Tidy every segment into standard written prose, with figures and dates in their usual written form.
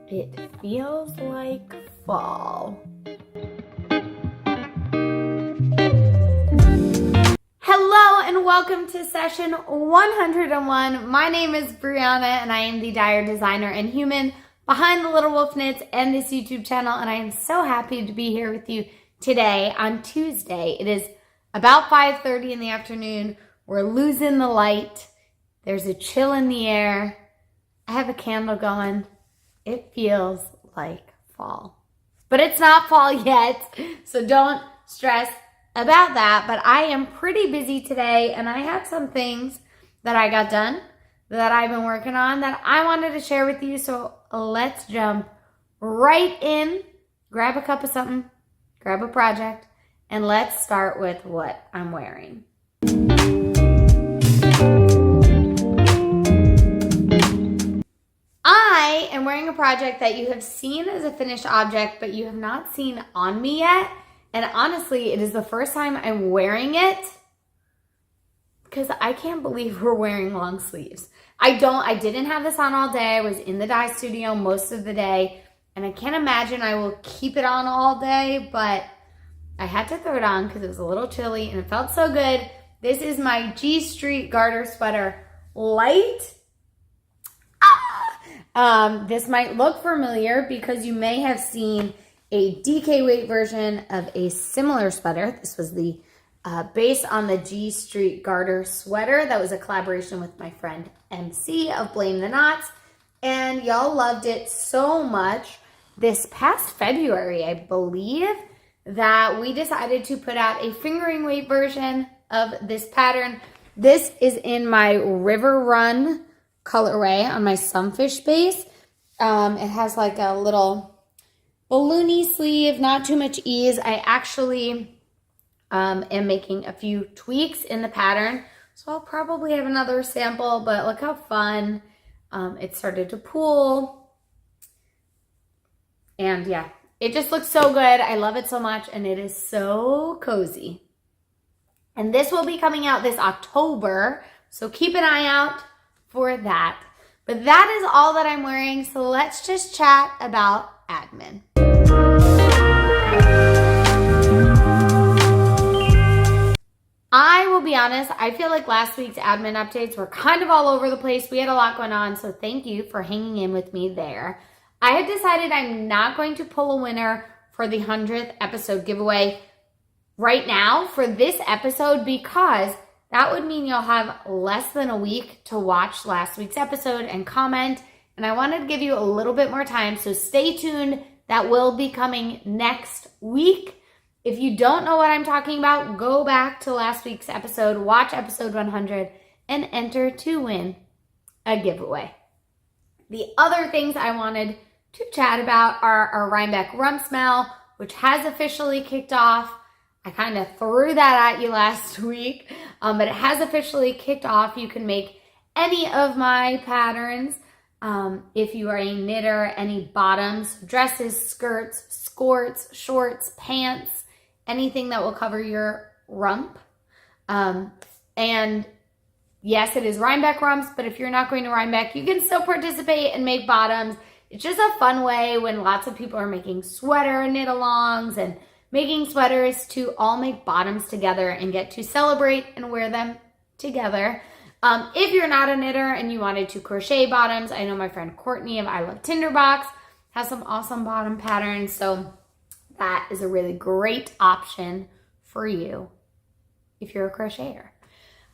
It feels like fall. Hello and welcome to session 101. My name is Brianna and I am the dyer designer and human behind the Little Wolf Knits and this YouTube channel, and I am so happy to be here with you today on Tuesday. It is about 5:30 in the afternoon. We're losing the light. There's a chill in the air. I have a candle going. It feels like fall. But it's not fall yet, so don't stress about that. But I am pretty busy today, and I have some things that I got done that I've been working on that I wanted to share with you. So let's jump right in. Grab a cup of something, grab a project, and let's start with what I'm wearing. I am wearing a project that you have seen as a finished object, but you have not seen on me yet. And honestly, it is the first time I'm wearing it because I can't believe we're wearing long sleeves. I didn't have this on all day. I was in the dye studio most of the day, and I can't imagine I will keep it on all day, but I had to throw it on because it was a little chilly and it felt so good. This is my G Street garter sweater light. This might look familiar because you may have seen a DK weight version of a similar sweater. This was the based on the G Street garter sweater. That was a collaboration with my friend MC of Blame the Knots. And y'all loved it so much this past February, I believe, that we decided to put out a fingering weight version of this pattern. This is in my River Run colorway on my sunfish base. It has like a little balloony sleeve, not too much ease. I actually am making a few tweaks in the pattern, so I'll probably have another sample, but look how fun. It started to pool, and yeah, it just looks so good. I love it so much, and it is so cozy. And this will be coming out this October, so keep an eye out for that. But that is all that I'm wearing, so let's just chat about admin. I will be honest, I feel like last week's admin updates were kind of all over the place. We had a lot going on, so thank you for hanging in with me there. I have decided I'm not going to pull a winner for the 100th episode giveaway right now for this episode because that would mean you'll have less than a week to watch last week's episode and comment. And I wanted to give you a little bit more time, so stay tuned. That will be coming next week. If you don't know what I'm talking about, go back to last week's episode, watch episode 100, and enter to win a giveaway. The other things I wanted to chat about are our Rhinebeck Rum Smell, which has officially kicked off. I kind of threw that at you last week, but it has officially kicked off. You can make any of my patterns if you are a knitter, any bottoms, dresses, skirts, skirts, shorts, pants, anything that will cover your rump. And yes, it is Rhinebeck rums, but if you're not going to Rhinebeck, you can still participate and make bottoms. It's just a fun way when lots of people are making sweater knit-alongs and making sweaters to all make bottoms together and get to celebrate and wear them together. If you're not a knitter and you wanted to crochet bottoms, I know my friend Courtney of I Love Tinderbox has some awesome bottom patterns, so that is a really great option for you if you're a crocheter.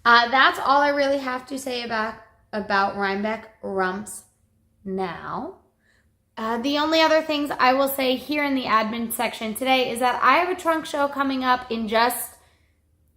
That's all I really have to say about Rhinebeck rumps now. The only other things I will say here in the admin section today is that I have a trunk show coming up in just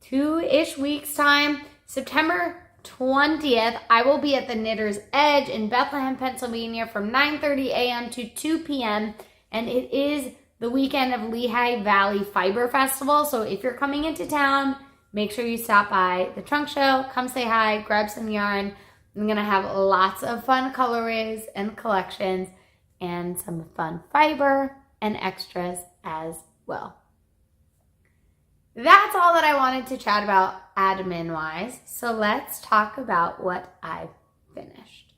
2-ish weeks time. September 20th, I will be at the Knitter's Edge in Bethlehem, Pennsylvania from 9:30 a.m. to 2 p.m. And it is the weekend of Lehigh Valley Fiber Festival. So if you're coming into town, make sure you stop by the trunk show, come say hi, grab some yarn. I'm going to have lots of fun colorways and collections and some fun fiber and extras as well. That's all that I wanted to chat about admin-wise. So let's talk about what I've finished.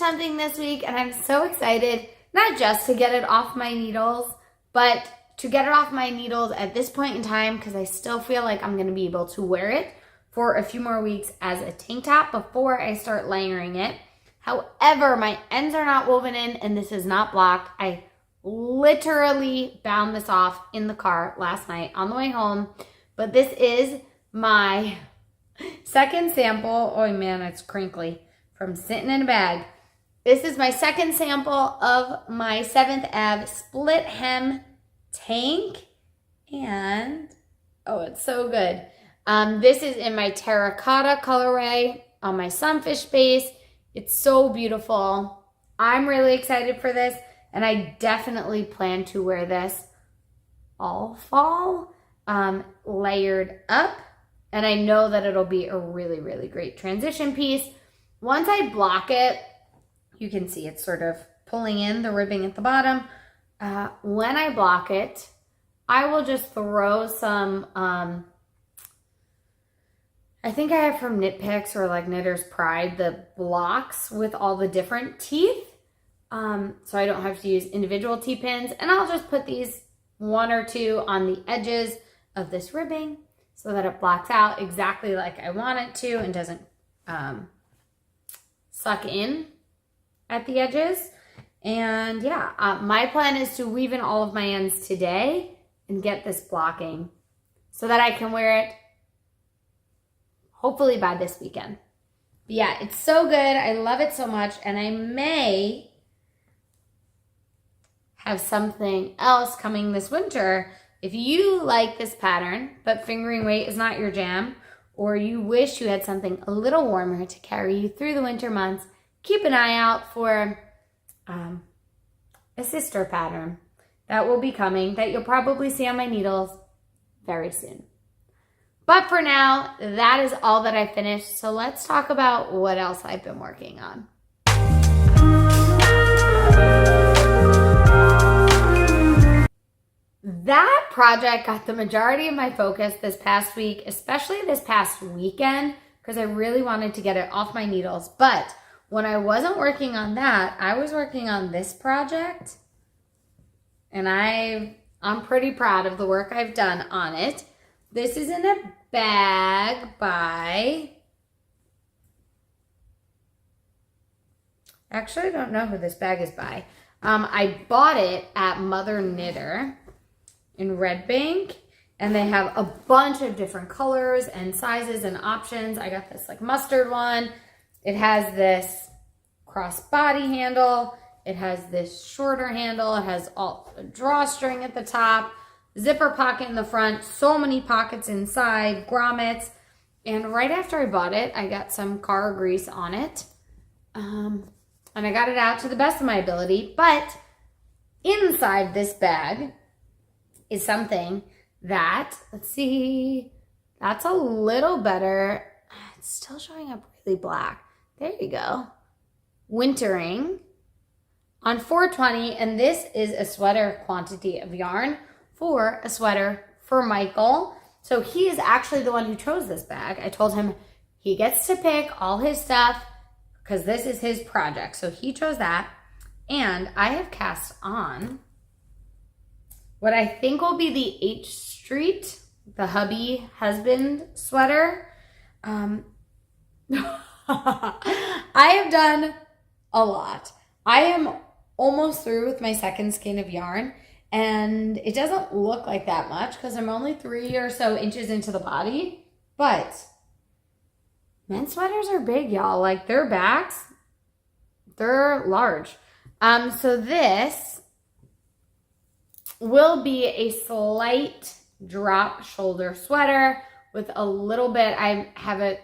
something this week and I'm so excited, not just to get it off my needles, but to get it off my needles at this point in time because I still feel like I'm going to be able to wear it for a few more weeks as a tank top before I start layering it. However, my ends are not woven in and this is not blocked. I literally bound this off in the car last night on the way home, but this is my second sample. Oh man, it's crinkly from sitting in a bag. This is my second sample of my 7th Ave split hem tank, and oh, it's so good. This is in my terracotta colorway on my sunfish base. It's so beautiful. I'm really excited for this, and I definitely plan to wear this all fall, layered up, and I know that it'll be a really, really great transition piece. Once I block it, you can see it's sort of pulling in the ribbing at the bottom. When I block it, I will just throw some, I think I have from Knit Picks or like Knitter's Pride, the blocks with all the different teeth. So I don't have to use individual T-pins. And I'll just put these 1 or 2 on the edges of this ribbing so that it blocks out exactly like I want it to and doesn't suck in at the edges. And yeah, my plan is to weave in all of my ends today and get this blocking so that I can wear it hopefully by this weekend. But yeah, it's so good. I love it so much. And I may have something else coming this winter. If you like this pattern, but fingering weight is not your jam, or you wish you had something a little warmer to carry you through the winter months, keep an eye out for a sister pattern that will be coming that you'll probably see on my needles very soon. But for now, that is all that I finished. So let's talk about what else I've been working on. That project got the majority of my focus this past week, especially this past weekend, because I really wanted to get it off my needles. But when I wasn't working on that, I was working on this project, and I'm pretty proud of the work I've done on it. This is in a bag by, actually I don't know who this bag is by. I bought it at Mother Knitter in Red Bank, and they have a bunch of different colors and sizes and options. I got this like mustard one. It has this crossbody handle. It has this shorter handle. It has a drawstring at the top, zipper pocket in the front, so many pockets inside, grommets. And right after I bought it, I got some car grease on it. And I got it out to the best of my ability. But inside this bag is something that, let's see, that's a little better. It's still showing up really black. There you go. Wintering on 420, and this is a sweater quantity of yarn for a sweater for Michael. So he is actually the one who chose this bag. I told him he gets to pick all his stuff because this is his project. So he chose that, and I have cast on what I think will be the H Street, the hubby husband sweater. I have done a lot. I am almost through with my second skein of yarn, and it doesn't look like that much because I'm only 3 or so inches into the body, but men's sweaters are big, y'all. Like their backs, they're large. So this will be a slight drop shoulder sweater with a little bit, I have a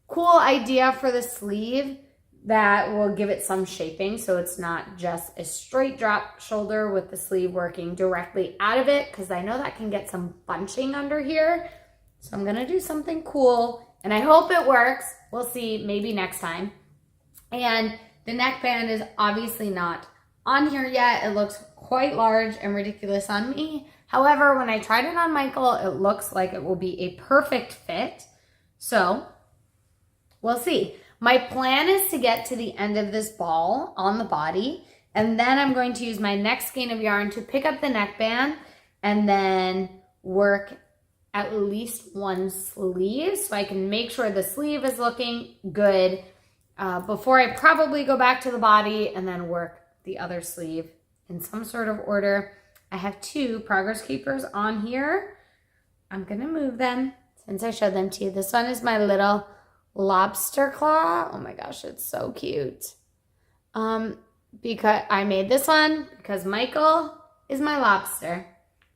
cool idea for the sleeve that will give it some shaping so it's not just a straight drop shoulder with the sleeve working directly out of it, because I know that can get some bunching under here. So I'm gonna do something cool and I hope it works. We'll see, maybe next time. And the neckband is obviously not on here yet. It looks quite large and ridiculous on me. However, when I tried it on Michael, it looks like it will be a perfect fit. So we'll see. My plan is to get to the end of this ball on the body, and then I'm going to use my next skein of yarn to pick up the neckband and then work at least one sleeve so I can make sure the sleeve is looking good before I probably go back to the body and then work the other sleeve in some sort of order. I have 2 progress keepers on here. I'm gonna move them since I showed them to you. This one is my little lobster claw. Oh my gosh, it's so cute. Because I made this one because Michael is my lobster.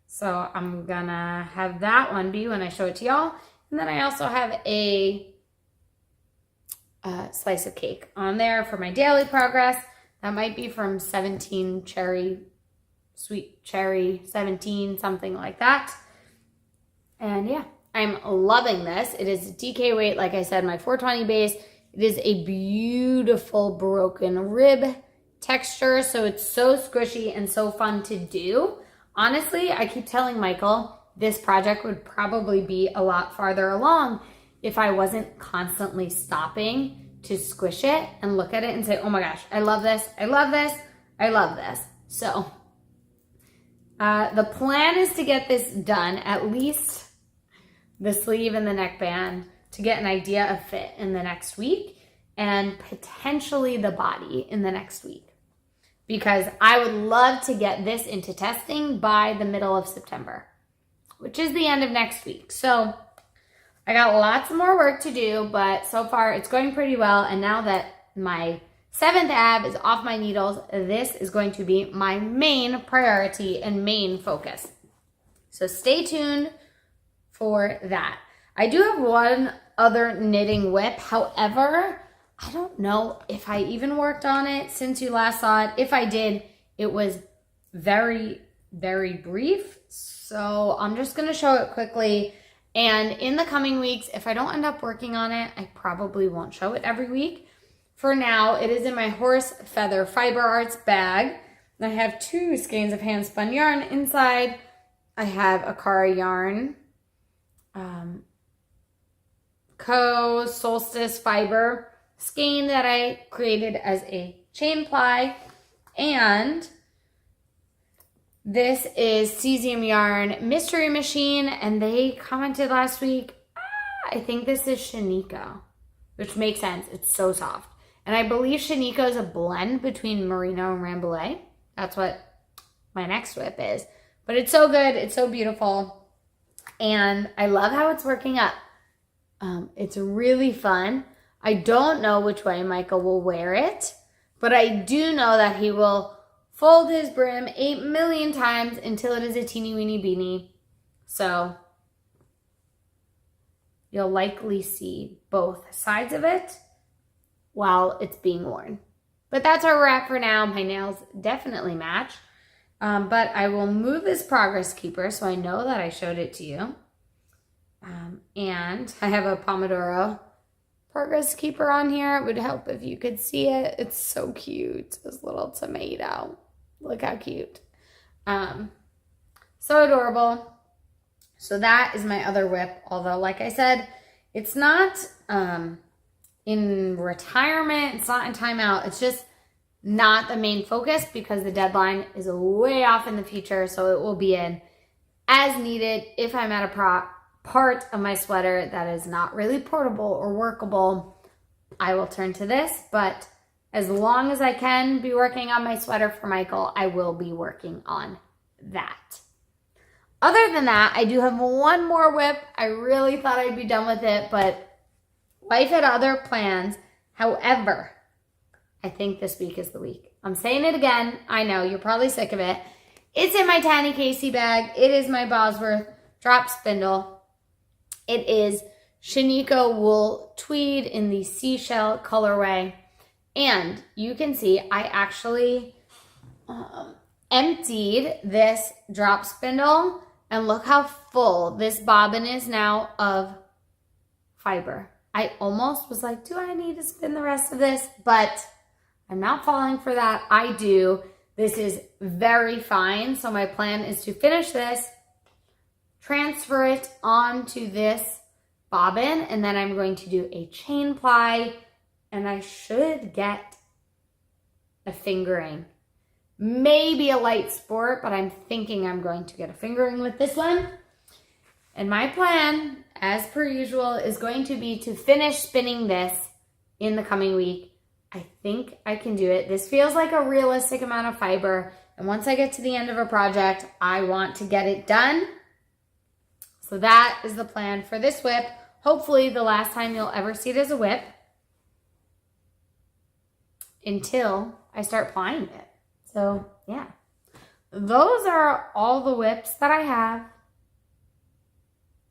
So I'm gonna have that one be when I show it to y'all. And then I also have a slice of cake on there for my daily progress. That might be from 17 cherry, sweet cherry 17, something like that. And yeah, I'm loving this. It is DK weight, like I said, my 420 base. It is a beautiful broken rib texture, so it's so squishy and so fun to do. Honestly, I keep telling Michael this project would probably be a lot farther along if I wasn't constantly stopping to squish it and look at it and say, oh my gosh, I love this, I love this, I love this. So the plan is to get this done, at least the sleeve and the neckband, to get an idea of fit in the next week, and potentially the body in the next week. Because I would love to get this into testing by the middle of September, which is the end of next week. So I got lots more work to do, but so far it's going pretty well. And now that my 7th ab is off my needles, this is going to be my main priority and main focus. So stay tuned for that. I do have one other knitting whip. However, I don't know if I even worked on it since you last saw it. If I did, it was very, very brief. So I'm just going to show it quickly. And in the coming weeks, if I don't end up working on it, I probably won't show it every week. For now, it is in my horse feather fiber arts bag. I have 2 skeins of hand spun yarn inside. I have akara yarn, solstice fiber skein that I created as a chain ply, and this is cesium yarn mystery machine, and they commented last week, I think this is shaniko, which makes sense. It's so soft. And I believe shaniko is a blend between merino and rambouillet. That's what my next whip is. But it's so good. It's so beautiful. And I love how it's working up. It's really fun. I don't know which way Michael will wear it, but I do know that he will fold his brim 8 million times until it is a teeny weeny beanie. So you'll likely see both sides of it while it's being worn. But that's where we're at for now. My nails definitely match. But I will move this progress keeper so I know that I showed it to you. And I have a Pomodoro progress keeper on here. It would help if you could see it. It's so cute. This little tomato. Look how cute. So adorable. So that is my other whip. Although, like I said, it's not in retirement. It's not in timeout. It's just not the main focus because the deadline is way off in the future. So it will be in as needed if I'm at a part of my sweater that is not really portable or workable. I will turn to this, but as long as I can be working on my sweater for Michael, I will be working on that. Other than that, I do have one more whip. I really thought I'd be done with it, but life had other plans. However, I think this week is the week. I'm saying it again. I know, you're probably sick of it. It's in my Tiny Casey bag. It is my Bosworth drop spindle. It is Shaniko wool tweed in the seashell colorway. And you can see I actually emptied this drop spindle, and look how full this bobbin is now of fiber. I almost was like, do I need to spin the rest of this? But I'm not falling for that. I do. This is very fine. So my plan is to finish this, transfer it onto this bobbin, and then I'm going to do a chain ply and I should get a fingering. Maybe a light sport, but I'm thinking I'm going to get a fingering with this one. And my plan, as per usual, is going to be to finish spinning this in the coming week. I think I can do it. This feels like a realistic amount of fiber. And once I get to the end of a project, I want to get it done. So that is the plan for this whip. Hopefully the last time you'll ever see it as a whip until I start plying it. So yeah, those are all the whips that I have.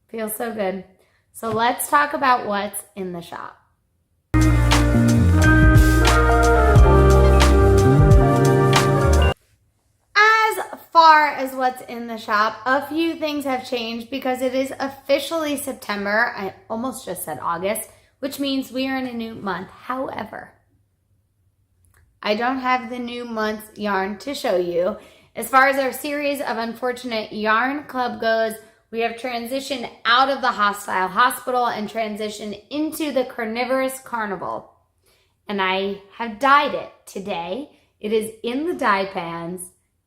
Feels so good. So let's talk about what's in the shop. As far as what's in the shop, a few things have changed because it is officially September. I almost just said August, which means we are in a new month. However, I don't have the new month yarn to show you. As far as our series of Unfortunate Yarn Club goes, we have transitioned out of the hostile hospital and transitioned into the carnivorous carnival. And I have dyed it today. It is in the dye pans.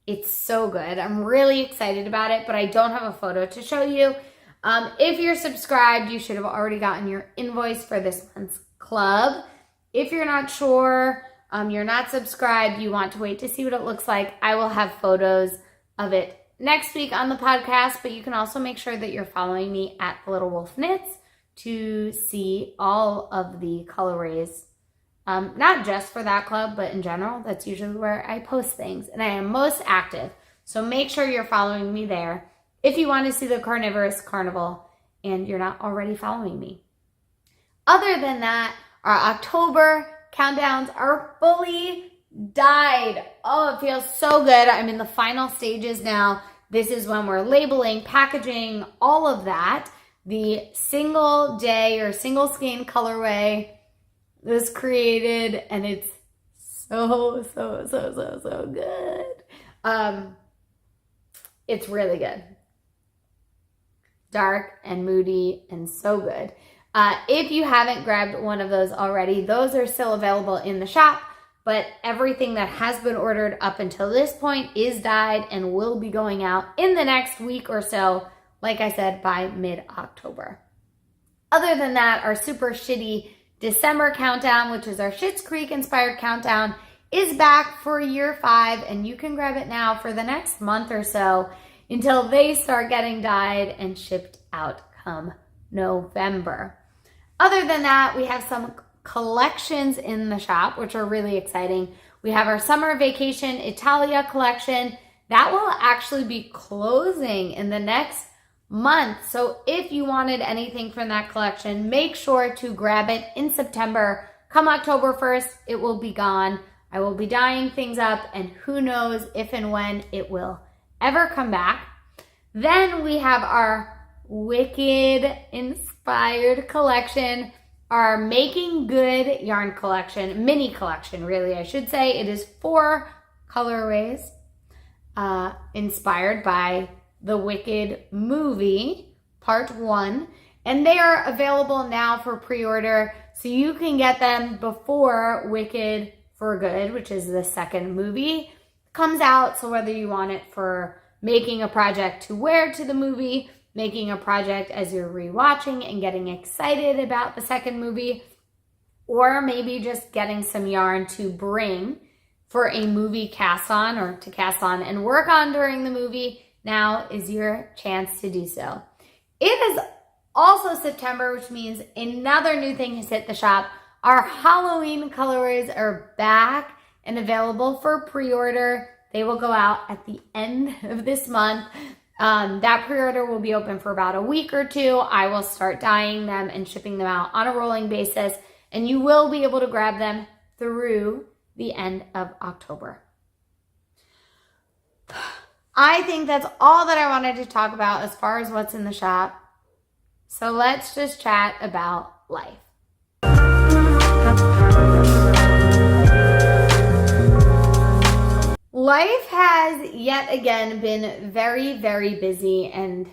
It's so good. I'm really excited about it, but I don't have a photo to show you. If you're subscribed, you should have already gotten your invoice for this month's club. If you're not sure, you're not subscribed, you want to wait to see what it looks like, I will have photos of it next week on the podcast, but you can also make sure that you're following me at thelittlewolfknits to see all of the colorways. Not just for that club, but in general, that's usually where I post things, and I am most active. So make sure you're following me there if you want to see the carnivorous carnival and you're not already following me. Other than that, our October countdowns are fully dyed. Oh, it feels so good. I'm in the final stages now. This is when we're labeling, packaging, all of that. The single day or single skein colorway was created, and it's so good. It's really good. Dark and moody and so good. If you haven't grabbed one of those already, those are still available in the shop, but everything that has been ordered up until this point is dyed and will be going out in the next week or so, like I said, by mid-October. Other than that, our super shitty December countdown, which is our Schitt's Creek inspired countdown, is back for year 5, and you can grab it now for the next month or so until they start getting dyed and shipped out come November. Other than that, we have some collections in the shop, which are really exciting. We have our summer vacation Italia collection. That will actually be closing in the next month. So if you wanted anything from that collection, make sure to grab it in September. Come October 1st, it will be gone. I will be dyeing things up, and who knows if and when it will ever come back. Then we have our Wicked inspired collection, our Making Good yarn collection, mini collection really I should say. It is 4 colorways inspired by the Wicked movie, part 1. And they are available now for pre-order, so you can get them before Wicked for Good, which is the second movie, comes out. So whether you want it for making a project to wear to the movie, making a project as you're rewatching and getting excited about the second movie, or maybe just getting some yarn to bring for a movie cast on or to cast on and work on during the movie, now is your chance to do so. It is also September, which means another new thing has hit the shop. Our Halloween colorways are back and available for pre-order. They will go out at the end of this month. That pre-order will be open for about a week or 2. I will start dyeing them and shipping them out on a rolling basis, and you will be able to grab them through the end of October. I think that's all that I wanted to talk about as far as what's in the shop. So let's just chat about life. Life has yet again been very, very busy, and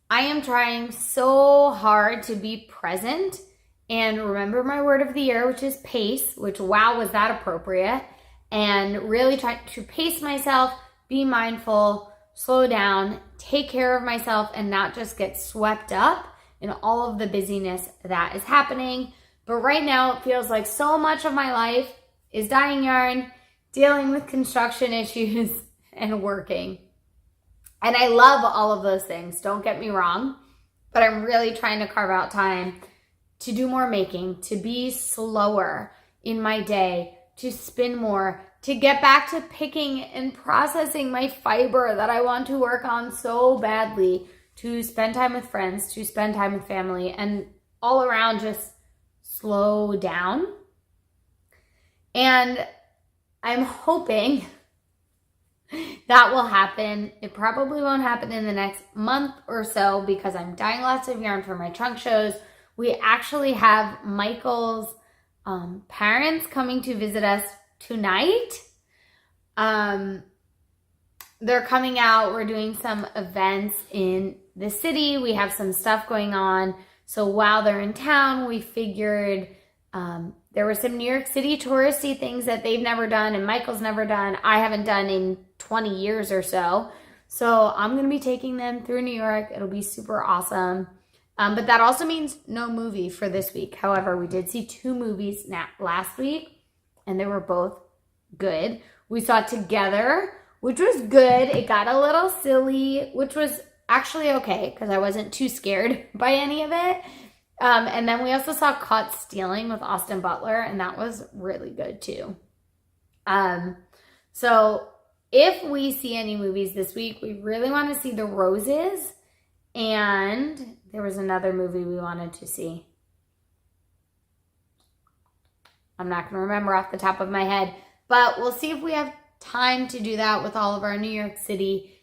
I am trying so hard to be present and remember my word of the year, which is pace, which wow, was that appropriate. And really try to pace myself, be mindful, slow down, take care of myself, and not just get swept up in all of the busyness that is happening. But right now it feels like so much of my life is dyeing yarn, dealing with construction issues, and working. And I love all of those things, don't get me wrong, but I'm really trying to carve out time to do more making, to be slower in my day, to spin more, to get back to picking and processing my fiber that I want to work on so badly, to spend time with friends, to spend time with family, and all around just slow down. And I'm hoping that will happen. It probably won't happen in the next month or so because I'm dyeing lots of yarn for my trunk shows. We actually have Michael's parents coming to visit us tonight. They're coming out. We're doing some events in the city. We have some stuff going on. So while they're in town, we figured there were some New York City touristy things that they've never done and Michael's never done. I haven't done in 20 years or so. So I'm going to be taking them through New York. It'll be super awesome. But that also means no movie for this week. However, we did see 2 movies last week and they were both good. We saw Together, which was good. It got a little silly, which was actually okay because I wasn't too scared by any of it. And then we also saw Caught Stealing with Austin Butler, and that was really good too. So if we see any movies this week, we really want to see The Roses, and there was another movie we wanted to see. I'm not going to remember off the top of my head, but we'll see if we have time to do that with all of our New York City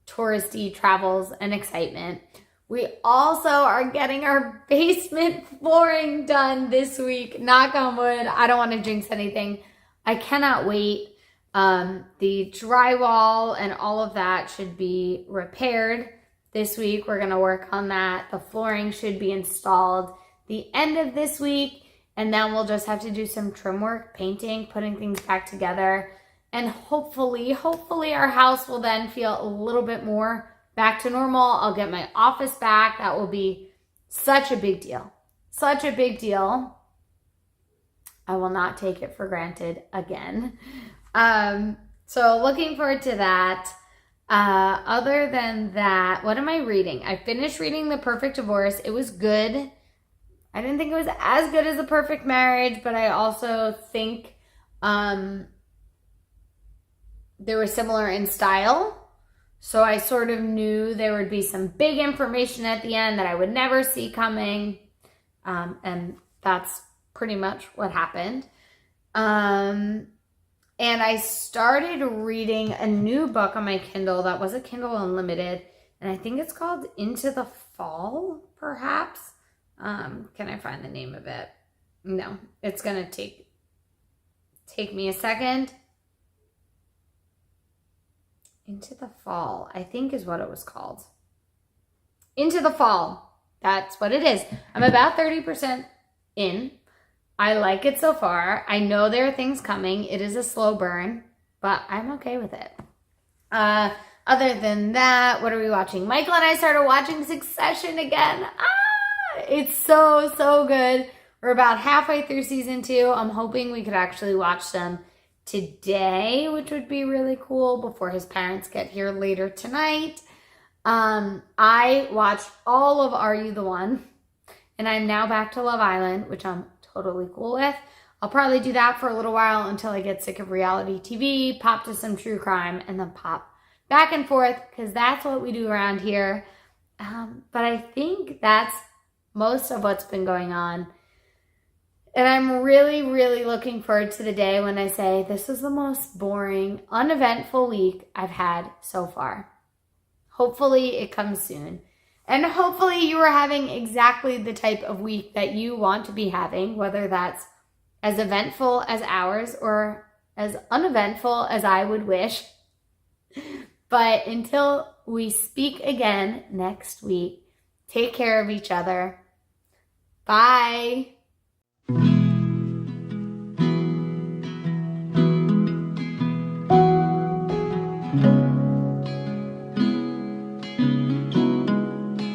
touristy travels and excitement. We also are getting our basement flooring done this week. Knock on wood. I don't want to jinx anything. I cannot wait. The drywall and all of that should be repaired this week. We're going to work on that. The flooring should be installed the end of this week. And then we'll just have to do some trim work, painting, putting things back together. And hopefully our house will then feel a little bit more back to normal. I'll get my office back. That will be such a big deal. Such a big deal. I will not take it for granted again. So looking forward to that. Other than that, what am I reading? I finished reading The Perfect Divorce. It was good. I didn't think it was as good as The Perfect Marriage, but I also think they were similar in style. So I sort of knew there would be some big information at the end that I would never see coming. And that's pretty much what happened. And I started reading a new book on my Kindle that was a Kindle Unlimited. And I think it's called Into the Fall, perhaps. Can I find the name of it? No, it's going to take me a second. Into the Fall, I think is what it was called. Into the Fall. That's what it is. I'm about 30% in. I like it so far. I know there are things coming. It is a slow burn, but I'm okay with it. Other than that, what are we watching? Michael and I started watching Succession again. It's so good. We're about halfway through season 2. I'm hoping we could actually watch them today, which would be really cool before his parents get here later tonight. I watched all of Are You the One? And I'm now back to Love Island, which I'm totally cool with. I'll probably do that for a little while until I get sick of reality TV, pop to some true crime, and then pop back and forth because that's what we do around here. But I think that's most of what's been going on. And I'm really looking forward to the day when I say this is the most boring, uneventful week I've had so far. Hopefully it comes soon. And hopefully you are having exactly the type of week that you want to be having, whether that's as eventful as ours or as uneventful as I would wish. But until we speak again next week, take care of each other. Bye.